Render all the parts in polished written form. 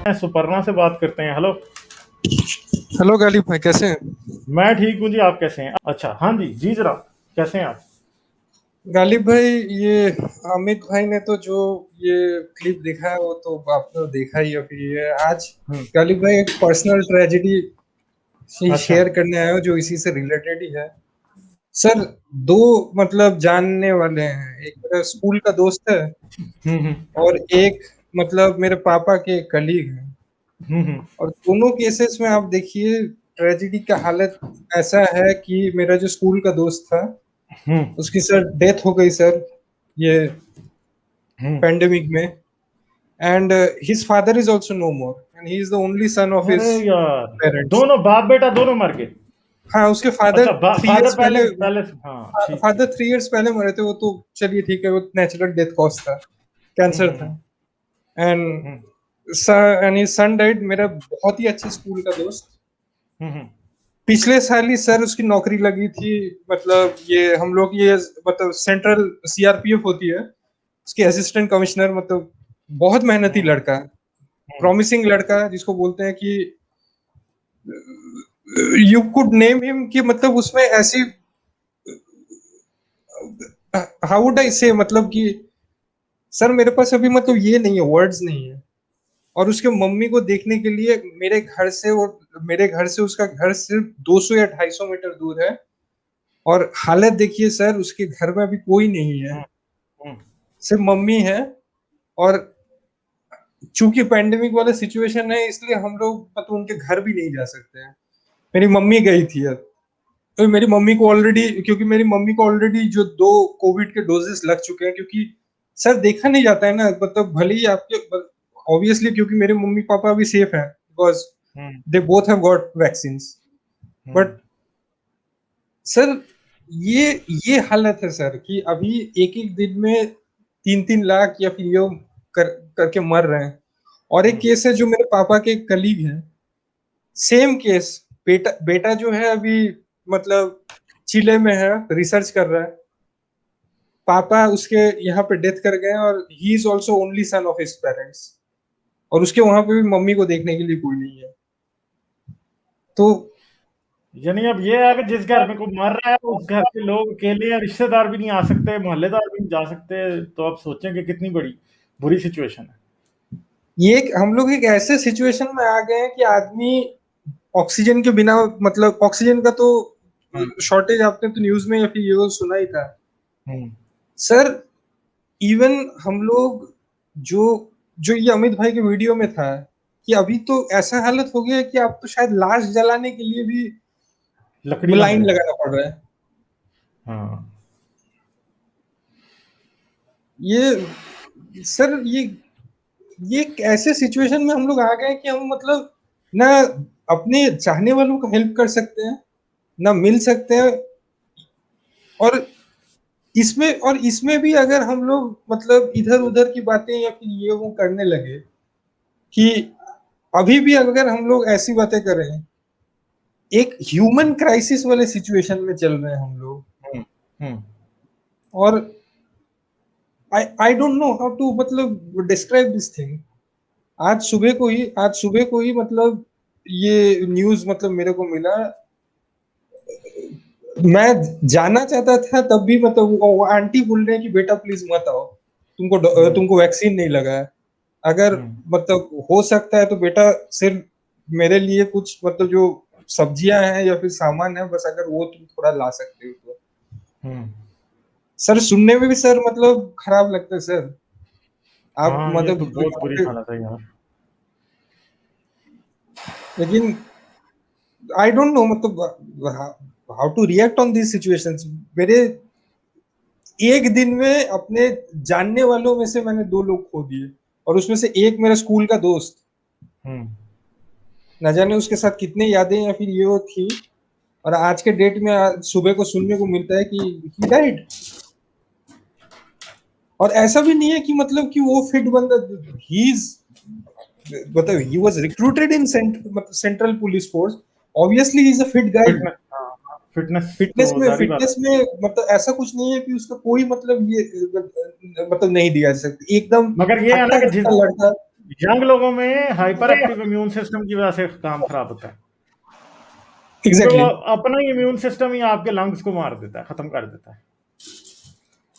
सुपर्णा से बात करते हैं। हेलो। हेलो गालिब भाई, कैसे हैं? मैं ठीक हूँ जी, आप कैसे हैं? अच्छा, हाँ जी जी, जरा कैसे हैं आप? गालिब भाई, ये अमित भाई ने तो जो ये क्लिप दिखा है वो तो आपने देखा ही है। फिर ये आज हम्म। गालिब भाई एक पर्सनल ट्रेजेडी अच्छा। शेयर करने आए हो जो इसी से रिलेटेड ही है। सर, दो मतलब जानने वाले हैं, एक मेरा स्कूल का दोस्त है हम्म। और एक मतलब मेरे पापा के कलीग हैं। हम्म। और दोनों केसेस में आप देखिए, ट्रेजेडी का हालत ऐसा है कि मेरा जो स्कूल का दोस्त था हम्म। उसकी सर डेथ हो गई सर, ये हम्म। पेंडेमिक में। And his father is also no more and he is the only son of अरे हिज यार, पेरेंट्स। दोनों बाप बेटा दोनों मर गए? हाँ, उसके फादर अच्छा, थ्री फादर इयर्स पहले पहले पहले से- हाँ, ठीक फादर ठीक। 3 इयर्स पहले मरे थे। वो तो चलिए ठीक है, वो नेचुरल डेथ कॉज था, हम्म। कैंसर था। Hmm. And hmm. And his son died, मेरा बहुत ही अच्छे स्कूल का दोस्त। हम्म। पिछले साल ही सर उसकी नौकरी लगी थी। मतलब ये हम लोग ये मतलब सेंट्रल सीआरपीएफ होती है, उसके असिस्टेंट कमिश्नर। मतलब बहुत मेहनती हम्म। लड़का, हम्म। प्रॉमिसिंग लड़का, जिसको बोलते हैं कि यू कुड नेम हिम, कि मतलब उसमें ऐसी, हाउ वुड आई से, मतलब कि सर मेरे पास अभी मतलब ये नहीं है, वर्ड्स नहीं है। और उसके मम्मी को देखने के लिए मेरे घर से उसका घर सिर्फ 200 या 250 मीटर दूर है। और हालत देखिए सर, उसके घर में अभी कोई नहीं है, हम्म। हम्म। सिर्फ मम्मी है। और चूंकि पैंडेमिक वाला सिचुएशन है, इसलिए हम लोग मतलब उनके घर भी नहीं जा सकते हैं। मेरी मम्मी गई थी अब, तो मेरी मम्मी को ऑलरेडी, क्योंकि मेरी मम्मी को ऑलरेडी जो 2 कोविड के डोजेस लग चुके हैं। क्योंकि सर देखा नहीं जाता है ना, मतलब भले ही आपके, ऑब्वियसली क्योंकि मेरे मम्मी पापा अभी सेफ हैं, because hmm. They both have got vaccine. Hmm. But sir, ये ये हालत है सर कि अभी एक एक दिन में 3-3 लाख या फिर ये कर करके मर रहे हैं। और एक हम्म। केस है जो मेरे पापा के कलीग हैं, सेम केस। बेटा बेटा जो है अभी मतलब चिले में है, रिसर्च कर रहा है। पापा उसके यहाँ पे डेथ कर गए और he is also only son of his parents. और उसके वहां पे भी मम्मी को देखने के लिए कोई नहीं है। तो यानी अब ये है कि जिस घर में कोई मर रहा है उस घर के लोग अकेले हैं, रिश्तेदार भी नहीं आ सकते, मोहल्लेदार भी नहीं जा सकते। तो आप सोचें कि कितनी बड़ी बुरी सिचुएशन है। हम लोग एक ऐसे सिचुएशन में आ गए हैं कि आदमी ऑक्सीजन के बिना, मतलब ऑक्सीजन का तो हम्म। शॉर्टेज आपने तो न्यूज में या फिर ये सुना ही था हम्म। सर। इवन हम लोग जो जो ये अमित भाई के वीडियो में था, कि अभी तो ऐसा हालत हो गया है कि आप तो शायद लाश जलाने के लिए भी लकड़ियां लाइन मिले। लगाना पड़ रहा है। हाँ। ये सर, ये एक ऐसे सिचुएशन में हम लोग आ गए कि हम मतलब ना अपने चाहने वालों को हेल्प कर सकते हैं, ना मिल सकते हैं। और इसमें भी अगर हम लोग मतलब इधर उधर की बातें या फिर ये वो करने लगे, कि अभी भी अगर हम लोग ऐसी बातें करें, एक ह्यूमन क्राइसिस वाले सिचुएशन में चल रहे हैं हम लोग। हम्म। हम्म। और I don't know how to मतलब डिस्क्राइब दिस थिंग। आज सुबह को ही मतलब ये न्यूज मतलब मेरे को मिला। मैं जाना चाहता था तब भी मतलब वो आंटी बोल रहे हैं कि बेटा प्लीज मत आओ, हम्म। तुमको वैक्सीन नहीं लगा है। अगर हम्म। मतलब हो सकता है तो बेटा सिर्फ मेरे लिए कुछ मतलब जो सब्जियां हैं या फिर सामान है, बस अगर वो तुम थोड़ा ला सकते हो तो। हम्म। सर सुनने में भी सर मतलब खराब लगता है सर। आप हाँ, ये तो मतलब बहुत यहाँ बुरी पे, हालत है यार। लेकिन आई डोंट नो मतलब how to react on this situations. मेरे एक दिन में अपने जानने वालों में से मैंने 2 लोग खो दिए, और उसमें से एक मेरा स्कूल का दोस्त। हम्म। न जाने उसके साथ कितनी यादें या फिर ये वो थी। और आज के डेट में सुबह को सुनने को मिलता है कि ही डाइड। और ऐसा भी नहीं है कि मतलब कि वो फिट बंदा, ही इज मतलब he was recruited in central police force. Obviously he is a fit guy. Fitness, हाँ हाँ, फिटनेस फिटनेस तो में जारी बात फिटनेस में मतलब ऐसा कुछ नहीं है कि उसका कोई मतलब ये मतलब नहीं दिया जा सकता, एकदम है। मगर ये है ना हट्टा कि कट्टा लड़का। यंग लोगों में हाइपर एक्टिव इम्यून सिस्टम की वजह से काम खराब होता है, क्योंकि वो एग्जैक्टली। अपना ही इम्यून सिस्टम ही आपके लंग्स को मार देता है, खत्म कर देता है।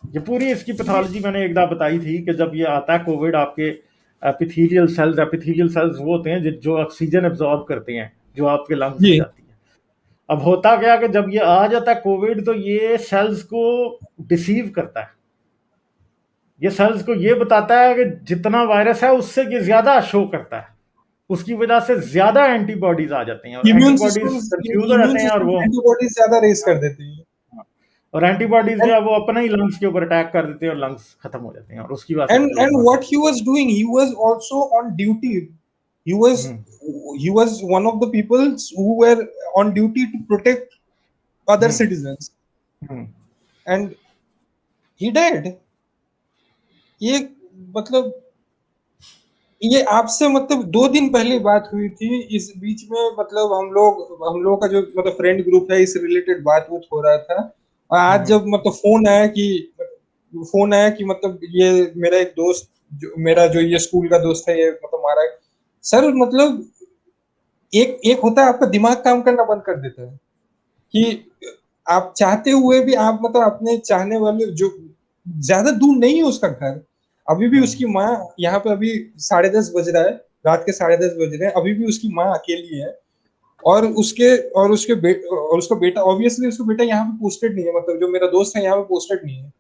ये पूरी इसकी पैथोलॉजी मैंने एक बार बताई थी कि जब ये आता है कोविड, आपके एपिथेलियल सेल्स वो होते हैं जो ऑक्सीजन एब्जॉर्ब करते हैं, जो आपके लंग्स जी। में जाती है। अब होता क्या कि जब ये आ जाता है कोविड, तो ये सेल्स को डिसीव करता है। ये सेल्स को ये बताता है कि जितना वायरस है उससे ये ज्यादा शो करता है, उसकी वजह से ज्यादा एंटीबॉडीज आ जाते हैं, और एंटीबॉडीज कंफ्यूज हो इम्यून जाते हैं, और सिस्टम वो एंटीबॉडीज ज्यादा रेज कर देती है। और एंटीबॉडीज जो एंड है वो अपना ही लंग्स के ऊपर अटैक कर देते हैं, और लंग्स खत्म हो जाते हैं, और उसकी वजह से फिर लोग and मर what जाते he was doing, he was also on duty. he was हैं। he was one of the people who were on duty to protect other hmm. citizens, hmm. and he died. ये मतलब ये आपसे मतलब 2 दिन पहले बात हुई थी, इस बीच में मतलब हम लोग का जो मतलब फ्रेंड ग्रुप है, इस रिलेटेड बात हो रहा था। और आज हम्म। जब मतलब फोन आया कि मतलब ये मेरा एक दोस्त, जो ये स्कूल का दोस्त है, ये मतलब मारा है। सर मतलब एक एक होता है, आपका दिमाग काम करना बंद कर देता है कि आप चाहते हुए भी आप मतलब अपने चाहने वाले जो ज्यादा दूर नहीं है उसका घर, अभी भी हम्म। उसकी माँ यहाँ पे अभी 10:30 बज रहा है, रात के 10:30 बज रहे हैं, अभी भी उसकी माँ अकेली है। और उसका बेटा, ऑब्वियसली उसका बेटा यहाँ पे पोस्टेड नहीं है, मतलब जो मेरा दोस्त है यहाँ पे पोस्टेड नहीं है।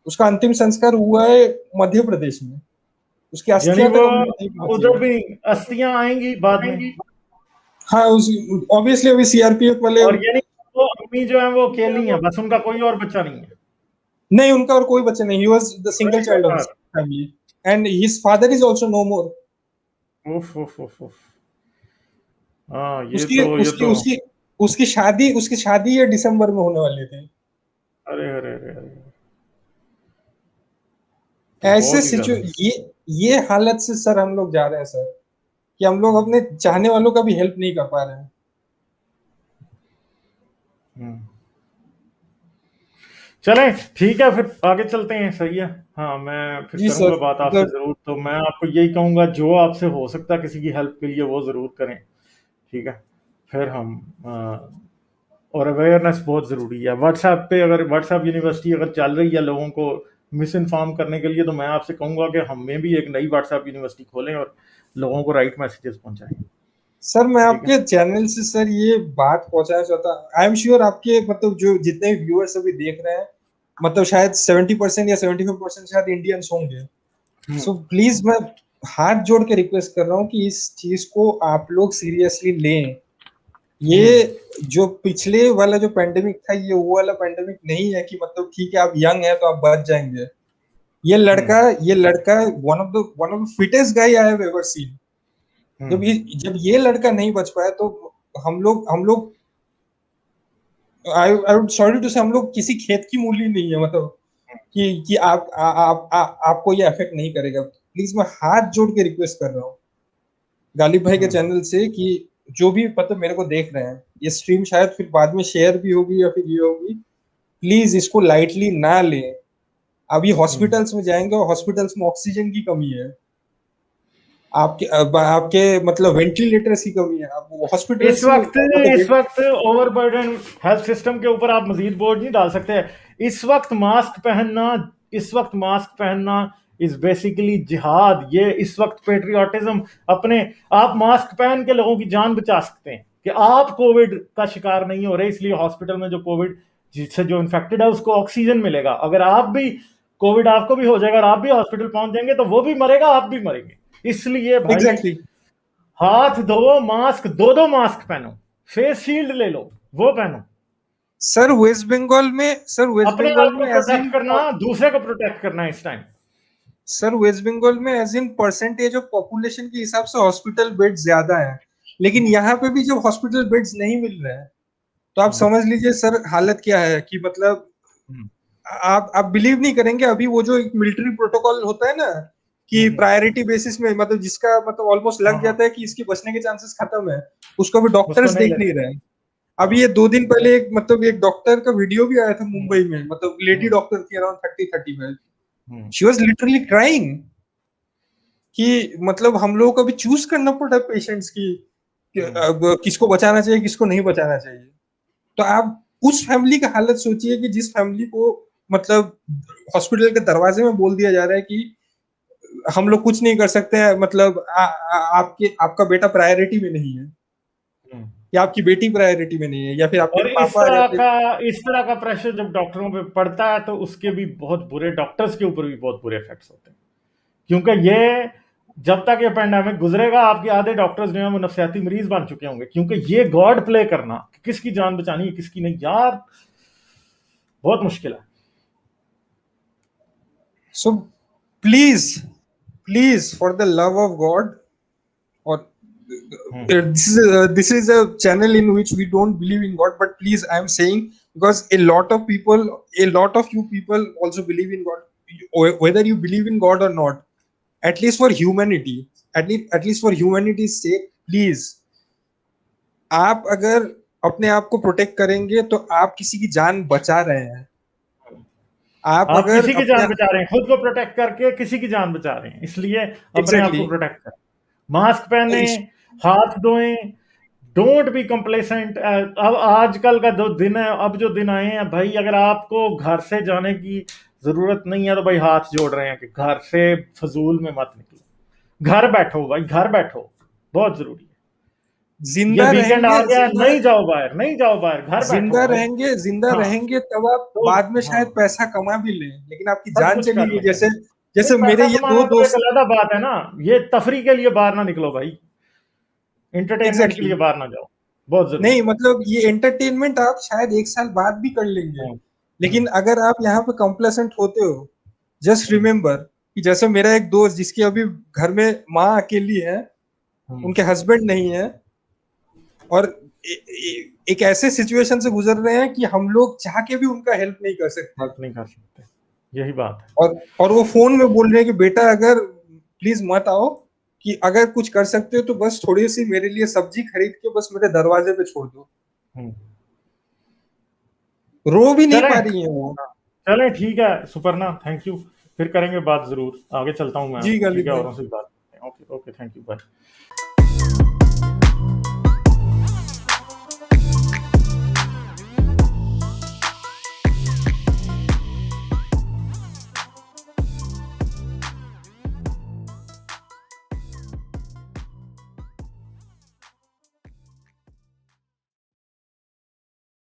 उसका अंतिम संस्कार हुआ है मध्य प्रदेश में, उसकी यानी अस्थियां वो तक अभी नहीं पहुंची उधर है। भी अस्थियां आएंगी बाद में। हाँ, उस ऑब्वियसली अभी सीआरपीएफ वाले। और यानी वो अम्मी जो है वो अकेली हैं, बस उनका कोई और बच्चा नहीं है। नहीं, उनका और कोई बच्चा नहीं, ही वाज द सिंगल अरे चाइल्ड ऑफ द यार। Family, and his father is also no more. उफ उफ उफ उफ। हाँ, ये उसकी तो ये उसकी तो उसकी उसकी शादी ये दिसंबर में होने वाली थी। अरे अरे अरे अरे, तो ऐसे बहुत ही सिचु ज्यादा। ये हालत से सर हम लोग जा रहे हैं सर, कि हम लोग अपने चाहने वालों का भी हेल्प नहीं कर पा रहे हैं। हम्म। चलें, ठीक है, फिर आगे चलते हैं, सही है। हाँ, मैं फिर जी करूंगा सर, बात आपसे मतलब ज़रूर। तो मैं आपको यही कहूँगा, जो आपसे हो सकता है किसी की हेल्प के लिए, वो ज़रूर करें, ठीक है। फिर हम और अवेयरनेस बहुत ज़रूरी है। व्हाट्सएप पे, अगर व्हाट्सएप यूनिवर्सिटी अगर चल रही है लोगों को मिस इन्फॉर्म करने के लिए, तो मैं आपसे कहूँगा कि हमें भी एक नई व्हाट्सएप यूनिवर्सिटी खोलें और लोगों को राइट मैसेजेस पहुँचाएं। सर मैं ठीक है। आपके चैनल से सर ये बात पहुंचाना चाहता हूँ। आई एम श्योर आपके मतलब जो जितने भी व्यूअर्स अभी देख रहे हैं, मतलब शायद 70% या 75% शायद इंडियंस होंगे। हम्म। सो प्लीज मैं हाथ जोड़ के रिक्वेस्ट कर रहा हूँ कि इस चीज को आप लोग सीरियसली लें। ये हम्म। जो पिछले वाला जो पेंडेमिक था, ये वो वाला पेंडेमिक नहीं है कि मतलब ठीक है आप यंग है तो आप बच जाएंगे। ये हम्म। लड़का ये लड़का one of the fittest guy I have ever seen. हम्म। जब ये लड़का नहीं बच पाया, तो हम लोग आई वुड सॉरी टू से, हम लोग किसी खेत की मूली नहीं है, मतलब कि आपको ये अफेक्ट नहीं करेगा। प्लीज मैं हाथ जोड़ के रिक्वेस्ट कर रहा हूँ गालिब भाई के हम्म। चैनल से कि जो भी मतलब मेरे को देख रहे हैं, ये स्ट्रीम शायद फिर बाद में शेयर भी होगी या फिर ये होगी, प्लीज इसको लाइटली ना लें। अभी हम्म। हॉस्पिटल्स में जाएंगे और हॉस्पिटल्स में ऑक्सीजन की कमी है, आपके मतलब वेंटिलेटर्स की कमी है, आप इस हॉस्पिटल्स वक्त इस मतलब। वक्त ओवरबर्डन हेल्थ सिस्टम के ऊपर आप मजीद बोझ नहीं डाल सकते। इस वक्त मास्क पहनना इज बेसिकली जिहाद। ये इस वक्त पेट्रियाटिज्म, अपने आप मास्क पहन के लोगों की जान बचा सकते हैं कि आप कोविड का शिकार नहीं हो रहे, इसलिए हॉस्पिटल में जो कोविड जिससे जो इन्फेक्टेड है उसको ऑक्सीजन मिलेगा। अगर आप भी कोविड आपको भी हो जाएगा और आप भी हॉस्पिटल पहुंच जाएंगे, तो वो भी मरेगा, आप भी मरेंगे। इसलिए भाई, एग्जैक्टली। हाथ धो, मास्क, दो मास्क पहनो, फेस शील्ड ले लो, वो पहनो। सर वेस्ट अपने बंगाल आप को में एज प्रोटेक्ट इन करना, दूसरे को प्रोटेक्ट करना इस टाइम। सर वेस्ट बंगाल में as in percentage of population के हिसाब से हॉस्पिटल बेड ज्यादा है, लेकिन यहाँ पे भी जब हॉस्पिटल बेड्स नहीं मिल रहे हैं, तो आप समझ लीजिए सर हालत क्या है कि मतलब आप बिलीव नहीं करेंगे। अभी वो जो एक मिलिट्री प्रोटोकॉल होता है ना, कि प्रायोरिटी बेसिस में मतलब जिसका मतलब ऑलमोस्ट लग हाँ, जाता है कि इसके बचने के चांसेस खत्म है, उसको भी उसको डॉक्टर्स नहीं देख नहीं लेते। रहे हैं। अभी हाँ। ये 2 दिन पहले एक डॉक्टर का वीडियो भी आया था हम्म। मुंबई में, मतलब लेडी हम्म। डॉक्टर थी around 30-35। Hmm. She was literally crying. कि मतलब हम लोगों को अभी चूज करना पड़ा पेशेंट्स कि अब किसको बचाना चाहिए किसको नहीं बचाना चाहिए। तो आप उस फैमिली का हालत सोचिए कि जिस फैमिली को मतलब हॉस्पिटल के दरवाजे में बोल दिया जा रहा है कि हम लोग कुछ नहीं कर सकते हैं, मतलब आपके आपका बेटा प्रायोरिटी में नहीं है, हम्म। या आपकी बेटी प्रायोरिटी में नहीं है, या फिर आपके और पापा या फिर इस तरह का प्रेशर जब डॉक्टरों पे पड़ता है तो उसके भी बहुत बुरे, डॉक्टर्स के ऊपर भी बहुत बुरे इफेक्ट्स होते हैं, क्योंकि ये जब तक ये पेंडेमिक गुजरेगा आपके आधे डॉक्टर्स जो हैं वो नफसियाती मरीज बन चुके होंगे, क्योंकि ये गॉड प्ले करना, किसकी जान बचानी है किसकी नहीं, यार बहुत मुश्किल है। So please please for the love of God, or this is a channel in which we don't believe in God, but please I am saying, because a lot of people, a lot of you people also believe in God, whether you believe in God or not, at least for humanity, at least for humanity's sake, please, आप अगर अपने आप को protect करेंगे तो आप किसी की जान बचा रहे हैं। आप आप अगर किसी की अपने जान बचा रहे हैं, खुद को प्रोटेक्ट करके किसी की जान बचा रहे हैं, इसलिए अपने आप एग्जैक्टली को प्रोटेक्ट करें, मास्क पहने, हाथ धोएं, डोंट बी कंप्लेसेंट। अब आजकल का जो दिन है, अब जो दिन आए हैं भाई, अगर आपको घर से जाने की जरूरत नहीं है तो भाई हाथ जोड़ रहे हैं कि घर से फजूल में मत निकलो, घर बैठो भाई, घर बैठो, बहुत जरूरी है। ये जिंदा वीकेंड आ रहेंगे, गया, जिंदा नहीं जाओ बाहर, नहीं जाओ बाहर, घर बैठो जिंदा भाई। रहेंगे, जिंदा हाँ, रहेंगे तब आप तो बाद में हाँ, शायद पैसा कमा भी लें, लेकिन आपकी सब जान कुछ चली कर गई। लेंगे। जैसे नहीं, जैसे मेरे पैसा ये दो कमाना तो एक दोस्त, अलग बात है ना, ये तफरी के लिए बाहर ना निकलो भाई, एंटरटेनमेंट के एग्जैक्टली लिए बाहर ना जाओ, बहुत जरूरी नहीं, है। मतलब ये एंटरटेनमेंट आप शायद एक साल बाद भी कर लेंगे, हम्म, लेकिन हम्म, अगर आप यहाँ पे कंप्लेसेंट होते हो, जस्ट हम्म, रिमेम्बर कि जैसे मेरा एक दोस्त जिसकी अभी घर में माँ अकेली है, हम्म। उनके हस्बैंड नहीं है, और एक ऐसे सिचुएशन से गुजर रहे हैं कि हम लोग चाह के भी उनका हेल्प नहीं कर सकते। हेल्प नहीं कर सकते, यही बात है। और वो फोन में बोल रहे हैं कि बेटा अगर प्लीज मत आओ, कि अगर कुछ कर सकते हो तो बस थोड़ी सी मेरे लिए सब्जी खरीद के बस मेरे दरवाजे पे छोड़ दो। हम्म। रो भी नहीं चलें, पा रही है वो। चलें, ठीक है सुपर्णा, थैंक यू, फिर करेंगे बात जरूर, आगे चलता हूँ मैं, जी ठीक गालिब है, भाई। औरों से भी बात करते हैं। Okay, okay, thank you, bye.